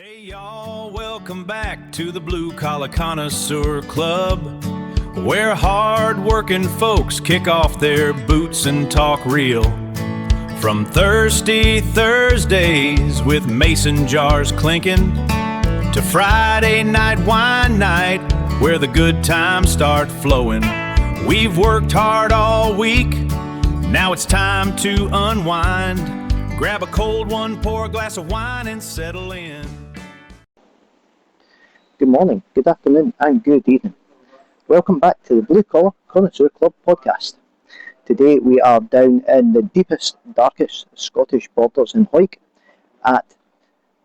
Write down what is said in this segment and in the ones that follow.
Hey y'all, welcome back to the Blue Collar Connoisseur Club, where hard-working folks kick off their boots and talk real. From thirsty Thursdays with mason jars clinking, to Friday night wine night, where the good times start flowing. We've worked hard all week, now it's time to unwind. Grab a cold one, pour a glass of wine and settle in. Good morning, good afternoon and good evening. Welcome back to the Blue Collar Connoisseur Club podcast. Today we are down in the deepest, darkest Scottish borders in Hawick at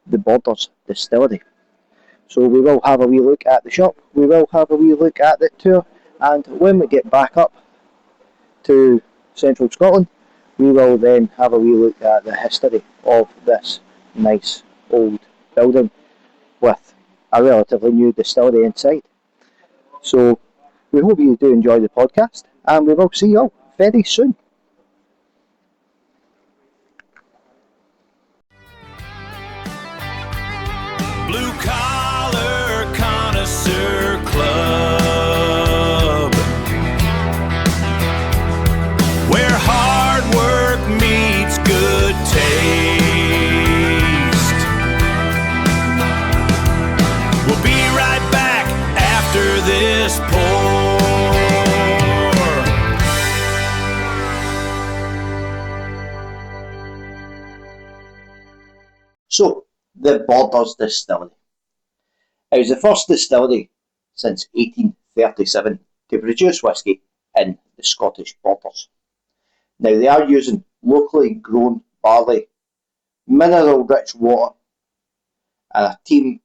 the Borders Distillery. So we will have a wee look at the shop, we will have a wee look at the tour, and when we get back up to central Scotland, we will then have a wee look at the history of this nice old building with a relatively new distillery inside. So we hope you do enjoy the podcast, and we will see you all very soon. Blue Collar Connoisseur Club, where hard work meets good taste. We'll be right back after this pour. So, the Borders Distillery. It was the first distillery since 1837 to produce whisky in the Scottish Borders. Now they are using locally grown barley, mineral-rich water, and a team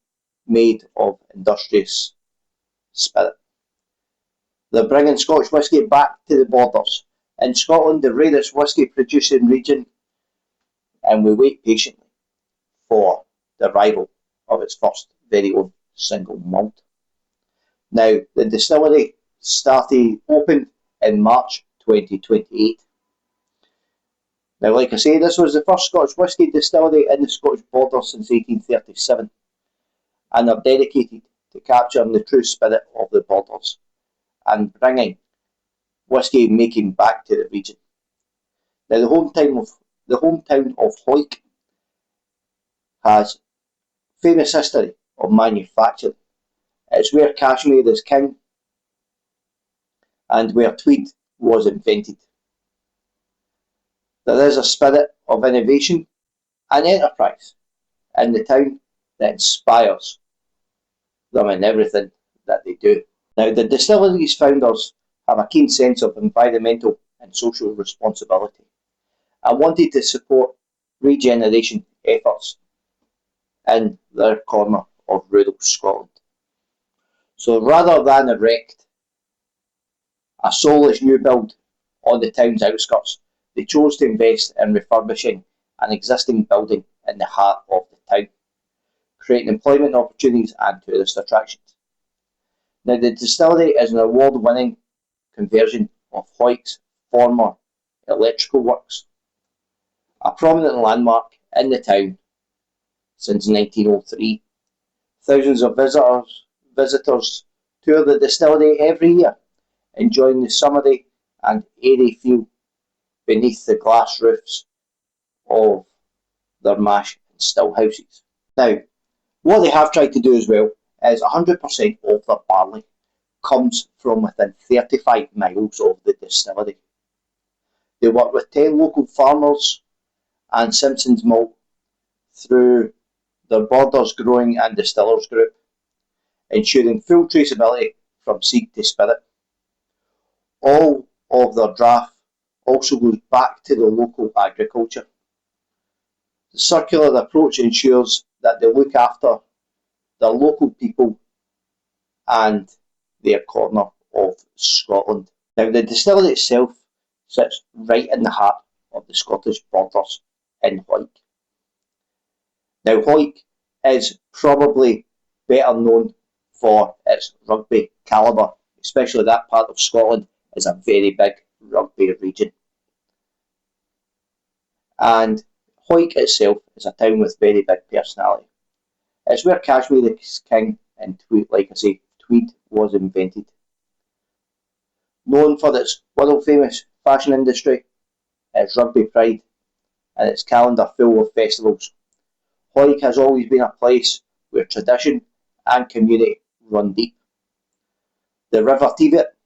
made of industrious spirit. They're bringing Scotch whisky back to the Borders. In Scotland, the rarest whisky producing region, and we wait patiently for the arrival of its first very own single malt. Now, the distillery opened in March 2028. Now, like I say, this was the first Scotch whisky distillery in the Scottish Borders since 1837, and they're dedicated to capturing the true spirit of the Borders and bringing whisky making back to the region. Now, the hometown of Hawick has famous history of manufacturing. It's where cashmere is king and where tweed was invented. There is a spirit of innovation and enterprise in the town that inspires them in everything that they do. Now, the distillery's founders have a keen sense of environmental and social responsibility and wanted to support regeneration efforts in their corner of rural Scotland. So rather than erect a soulless new build on the town's outskirts, they chose to invest in refurbishing an existing building in the heart of the town, creating employment opportunities and tourist attractions. Now, the distillery is an award-winning conversion of Hawick's former electrical works, a prominent landmark in the town since 1903. Thousands of visitors tour the distillery every year, enjoying the summery and airy feel beneath the glass roofs of their mash and still houses. Now, what they have tried to do as well is 100% of their barley comes from within 35 miles of the distillery. They work with 10 local farmers and Simpson's Malt through their Borders Growing and Distillers Group, ensuring full traceability from seed to spirit. All of their draft also goes back to the local agriculture. The circular approach ensures that they look after their local people and their corner of Scotland. Now, the distillery itself sits right in the heart of the Scottish Borders in Hawick. Now, Hawick is probably better known for its rugby calibre, especially that part of Scotland is a very big rugby region. And Hawick itself is a town with very big personality. It's where cashmere is king and tweed, like I say, tweed was invented. Known for its world famous fashion industry, its rugby pride, and its calendar full of festivals, Hoyk has always been a place where tradition and community run deep. The River Teviot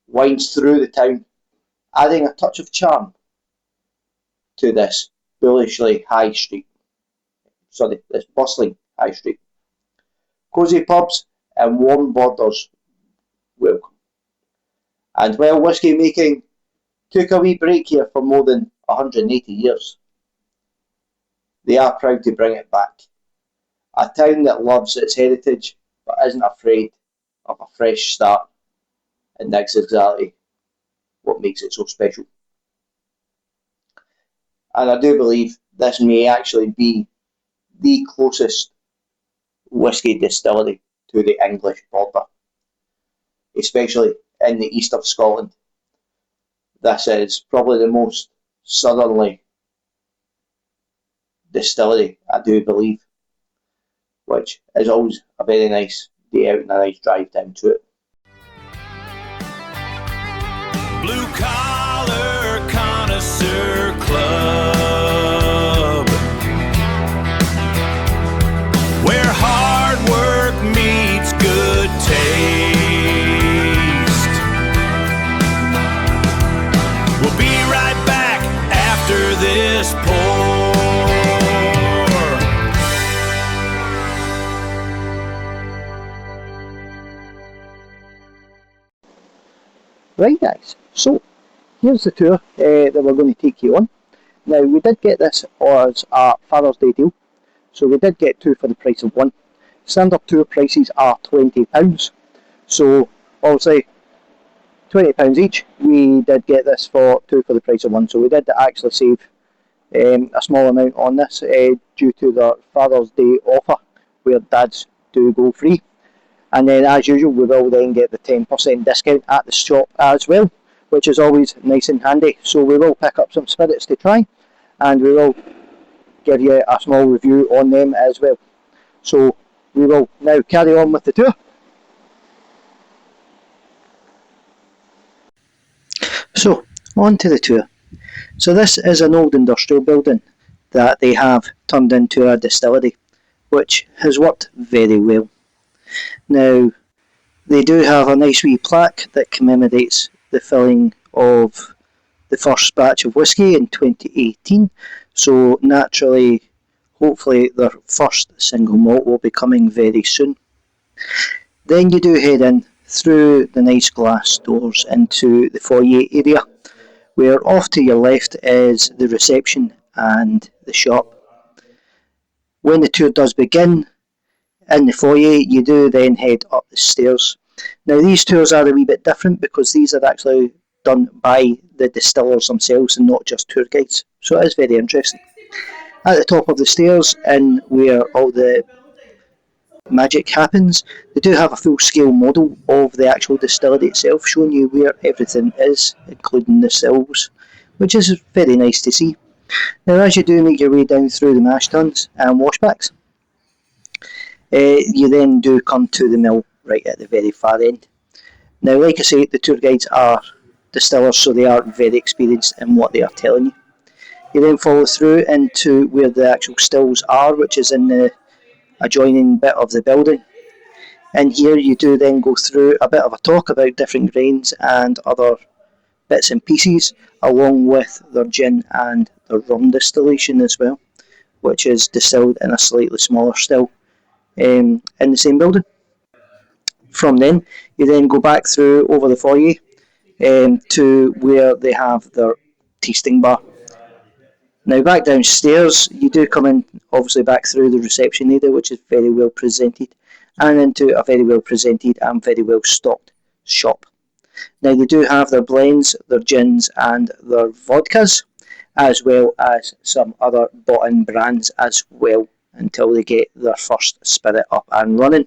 winds through the town, adding a touch of charm to this bullishly high street. This bustling high street. Cosy pubs and warm borders welcome. And while whisky making took a wee break here for more than 180 years, they are proud to bring it back. A town that loves its heritage but isn't afraid of a fresh start, and that's exactly what makes it so special. And I do believe this may actually be the closest whisky distillery to the English border, especially in the east of Scotland. This is probably the most southerly distillery, I do believe, which is always a very nice day out and a nice drive down to it. Blue Collar Connoisseur Club, where hard work meets good taste. We'll be right back after this pour. Right guys, so here's the tour that we're going to take you on. Now we did get this as a Father's Day deal, so we did get two for the price of one. Standard tour prices are £20, so obviously £20 each. We did get this for two for the price of one, so we did actually save a small amount on this due to the Father's Day offer where dads do go free. And then as usual we will then get the 10% discount at the shop as well, which is always nice and handy. So we will pick up some spirits to try, and we will give you a small review on them as well. So we will now carry on with the tour. So on to the tour. So this is an old industrial building that they have turned into a distillery, which has worked very well. Now, they do have a nice wee plaque that commemorates the filling of the first batch of whisky in 2018. So naturally, hopefully their first single malt will be coming very soon. Then you do head in through the nice glass doors into the foyer area, where off to your left is the reception and the shop. When the tour does begin, in the foyer, you do then head up the stairs. Now these tours are a wee bit different because these are actually done by the distillers themselves and not just tour guides. So it is very interesting. At the top of the stairs, in where all the magic happens, they do have a full scale model of the actual distillery itself, showing you where everything is, including the sills, which is very nice to see. Now as you do make your way down through the mash tuns and washbacks, you then do come to the mill right at the very far end. Now, like I say, the tour guides are distillers, so they are very experienced in what they are telling you. You then follow through into where the actual stills are, which is in the adjoining bit of the building. And here you do then go through a bit of a talk about different grains and other bits and pieces, along with their gin and their rum distillation as well, which is distilled in a slightly smaller still in the same building. From then, you then go back through over the foyer to where they have their tasting bar. Now back downstairs, you do come in obviously back through the reception area, which is very well presented, and into a very well presented and very well stocked shop. Now they do have their blends, their gins and their vodkas, as well as some other bought-in brands as well, until they get their first spirit up and running.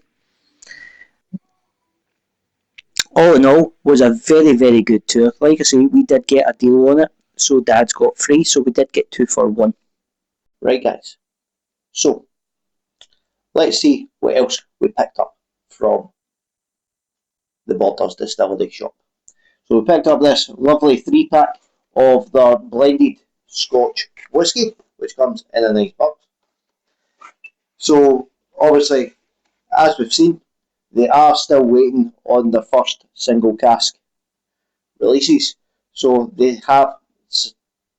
All in all, was a very, very good tour. Like I say, we did get a deal on it, so Dad's got free, so we did get 2 for 1. Right guys, so let's see what else we picked up from the Borders Distillery shop. So we picked up this lovely 3-pack of their blended Scotch whisky, which comes in a nice box. So obviously, as we've seen, they are still waiting on their first single cask releases. So they have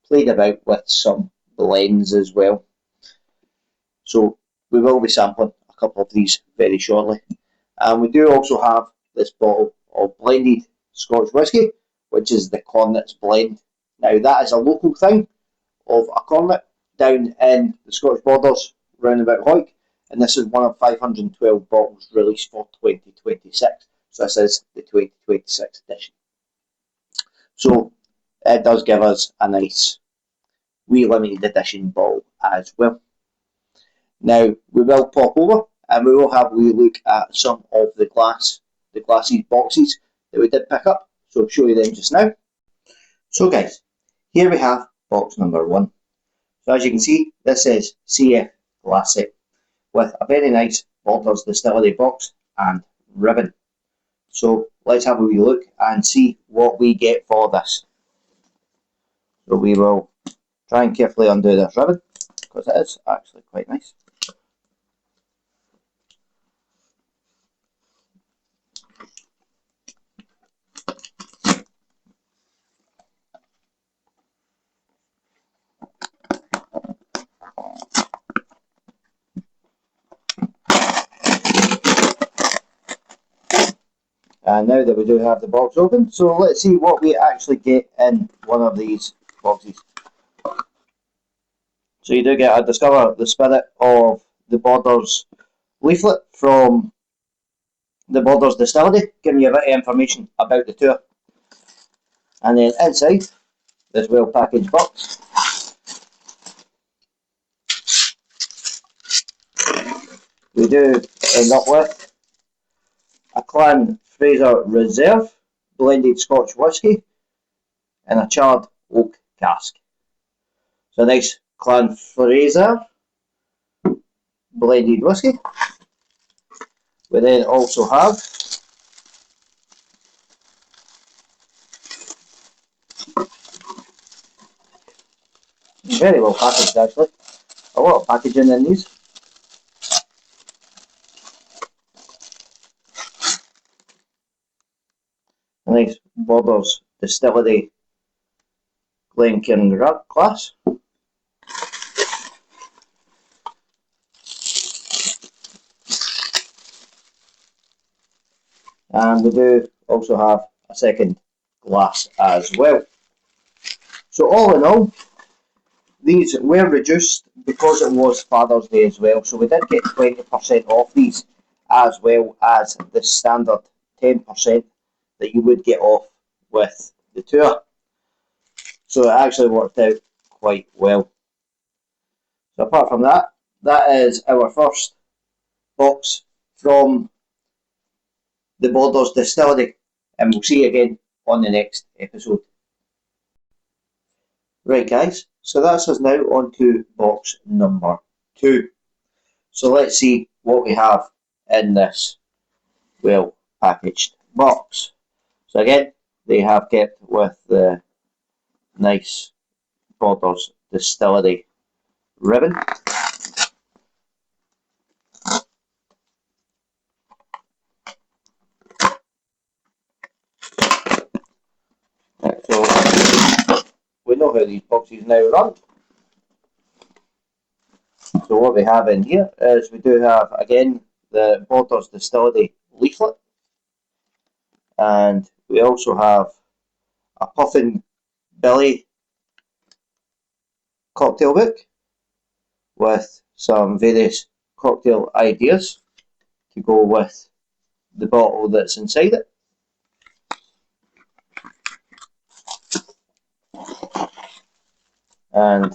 played about with some blends as well. So we will be sampling a couple of these very shortly. And we do also have this bottle of blended Scotch whisky, which is the Cornet's Blend. Now that is a local thing of a Cornet down in the Scottish Borders round about Hoyk, and this is one of 512 bottles released for 2026. So this is the 2026 edition. So it does give us a nice wee limited edition bottle as well. Now we will pop over and we will have a wee look at some of the glasses boxes that we did pick up. So I'll show you them just now. So guys, here we have box number 1. So as you can see, this is CF glass set with a very nice Borders Distillery box and ribbon. So let's have a wee look and see what we get for this. So we will try and carefully undo this ribbon because it is actually quite nice. And now that we do have the box open, so let's see what we actually get in one of these boxes. So you do get a Discover the Spirit of the Borders leaflet from the Borders Distillery, giving you a bit of information about the tour. And then inside this well packaged box, we do end up with a Clan Fraser Reserve blended Scotch whisky in a charred oak cask. So a nice Clan Fraser blended whisky. We then also have very well packaged actually, a lot of packaging in these. A nice Borders Distillery Glencairn glass. And we do also have a second glass as well. So all in all, these were reduced because it was Father's Day as well. So we did get 20% off these, as well as the standard 10% that you would get off with the tour. So it actually worked out quite well. So apart from that, that is our first box from the Borders Distillery, and we'll see you again on the next episode. Right guys, so that's us now on to box number 2. So let's see what we have in this well packaged box. So again, they have kept with the nice Borders Distillery ribbon. So we know how these boxes now run. So what we have in here is we do have again the Borders Distillery leaflet, and we also have a Puffin Billy cocktail book with some various cocktail ideas to go with the bottle that's inside it. And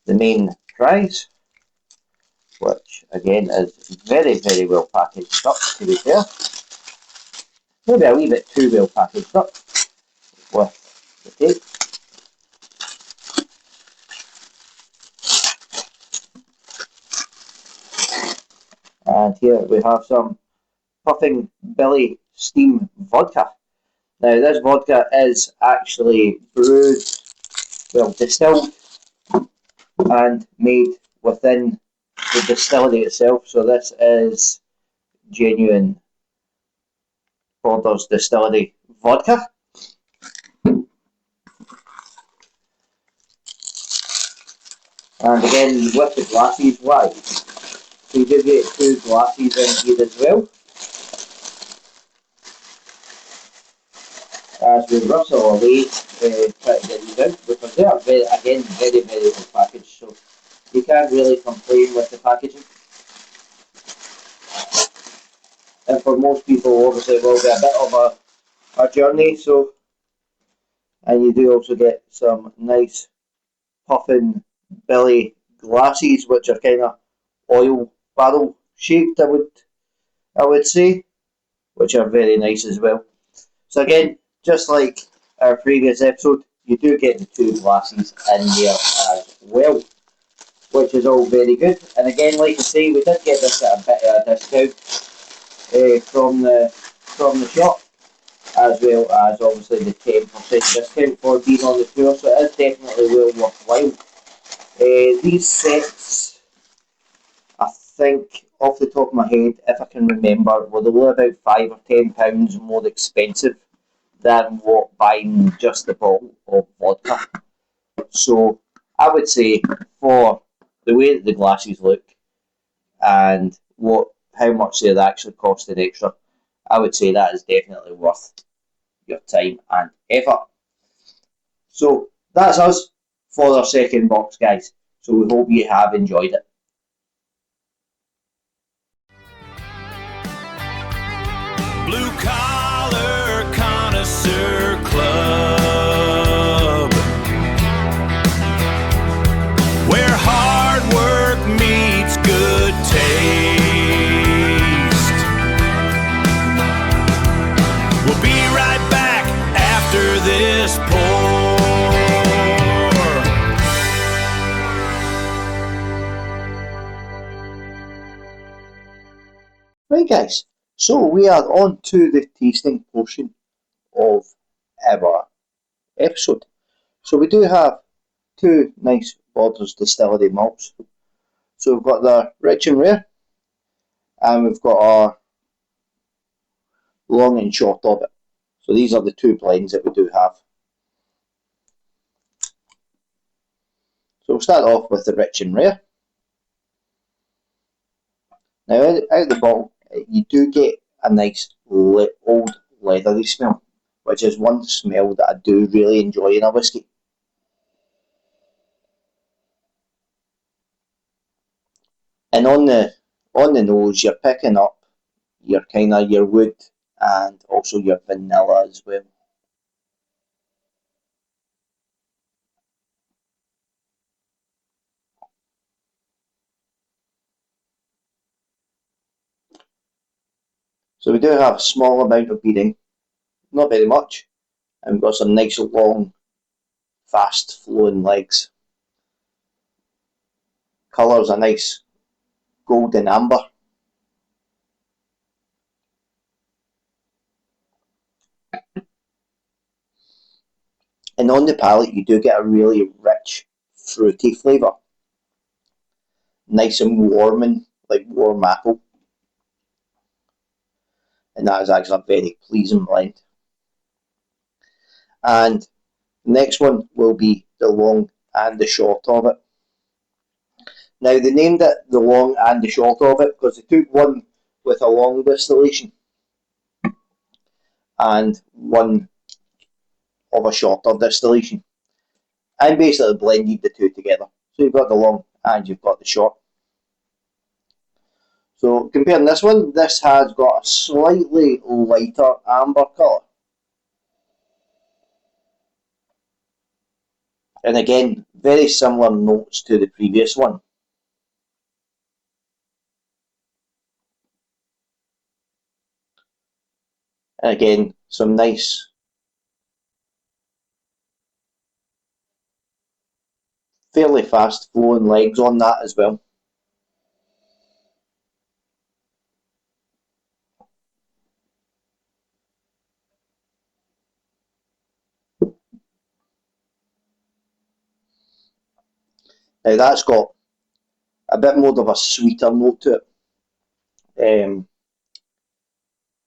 the main prize, which again is very, very well packaged up, to be fair. Maybe a wee bit too well packaged up with the tape. And here we have some Puffing Billy Steam Vodka. Now this vodka is actually brewed, well, distilled and made within the distillery itself. So this is genuine Borders Distillery vodka. And again, with the glasses, why? So you do get 2 glasses in here as well. As we rustle away, try to get these out, because they are very, again, very, very well packaged, so you can't really complain with the packaging. And for most people, obviously, it will be a bit of a journey, so, and you do also get some nice Puffin Billy glasses, which are kind of oil barrel shaped, I would say, which are very nice as well. So again, just like our previous episode, you do get the 2 glasses in there as well, which is all very good. And again, like I say, we did get this at a bit of a discount from the shop, as well as obviously the 10% discount for being on the tour, so it is definitely well worthwhile. These sets, I think off the top of my head, if I can remember, were only about £5 or £10 more expensive than what buying just the bottle of vodka. So I would say, for the way that the glasses look and how much they're actually costing extra, I would say that is definitely worth your time and effort. So that's us for our second box, guys. So we hope you have enjoyed it. Blue Collar Connoisseur Club, where hard work meets good taste. We'll be right back after this pour. Right, guys. So we are on to the tasting portion of our episode. So we do have 2 nice Borders Distillery malts. So we've got the Rich and Rare, and we've got our Long and Short of it. So these are the 2 blends that we do have. So we'll start off with the Rich and Rare. Now out of the bottle, you do get a nice old leathery smell, which is one smell that I do really enjoy in a whisky. And on the nose, you're picking up your wood and also your vanilla as well. So we do have a small amount of beading, not very much, and we've got some nice long, fast flowing legs. Colour's a nice golden amber. And on the palate, you do get a really rich, fruity flavour. Nice and warming, like warm apple. And that is actually a very pleasing blend. And the next one will be the long and the short of it. Now they named it the long and the short of it because they took one with a long distillation and one of a shorter distillation, and basically blended the 2 together. So you've got the long and you've got the short. So comparing this one, this has got a slightly lighter amber colour. And again, very similar notes to the previous one. And again, some nice fairly fast flowing legs on that as well. Now that's got a bit more of a sweeter note to it,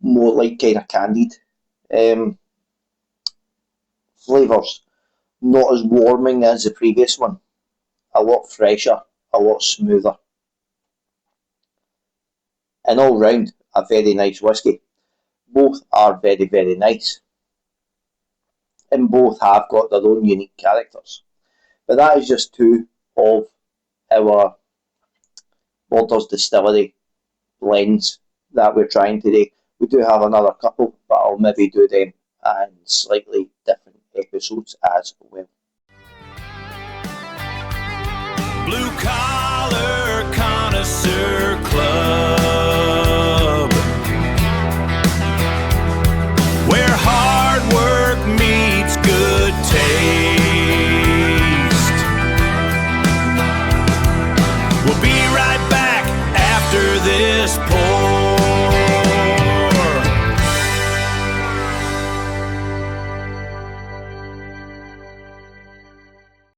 more like kind of candied flavours, not as warming as the previous one, a lot fresher, a lot smoother, and all round a very nice whisky. Both are very, very nice, and both have got their own unique characters. But that is just two of our Borders Distillery blends that we're trying today. We do have another couple, but I'll maybe do them in slightly different episodes as well. Blue Collar Connoisseur Club, where hard work meets good taste. We'll be right back after this pour.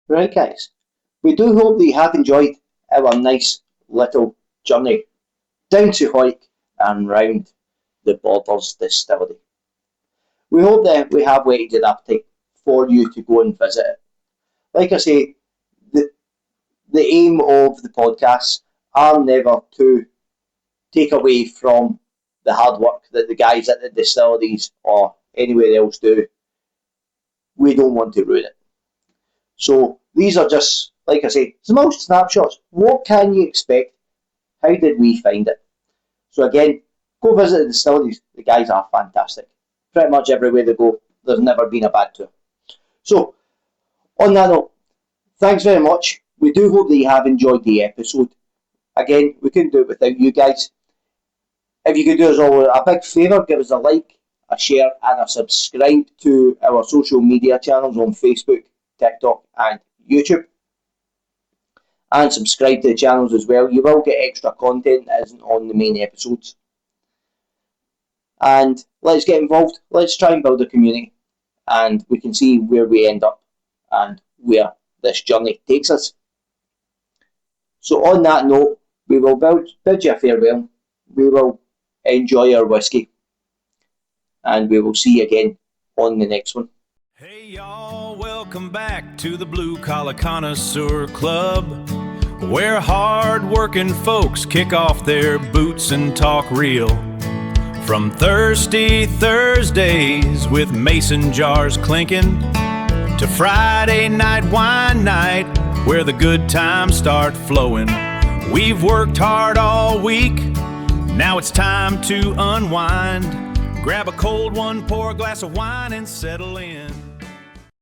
Right, guys, we do hope that you have enjoyed our nice little journey down to Hoyk and round the Borders Distillery. We hope that we have whetted your appetite for you to go and visit it. Like I say, the aim of the podcasts are never to take away from the hard work that the guys at the distilleries or anywhere else do. We don't want to ruin it. So these are just, like I say, small snapshots. What can you expect? How did we find it? So again, go visit the distilleries. The guys are fantastic. Pretty much everywhere they go, there's never been a bad tour. So, on that note, thanks very much. We do hope that you have enjoyed the episode. Again, we couldn't do it without you guys. If you could do us all a big favour, give us a like, a share and a subscribe to our social media channels on Facebook, TikTok and YouTube. And subscribe to the channels as well. You will get extra content that isn't on the main episodes. And let's get involved. Let's try and build a community. And we can see where we end up and where this journey takes us. So on that note, we will bid you a farewell. We will enjoy our whiskey. And we will see you again on the next one. Hey y'all, welcome back to the Blue Collar Connoisseur Club, where hard-working folks kick off their boots and talk real. From thirsty Thursdays with mason jars clinking, to Friday night wine night where the good times start flowing. We've worked hard all week, now it's time to unwind. Grab a cold one, pour a glass of wine and settle in.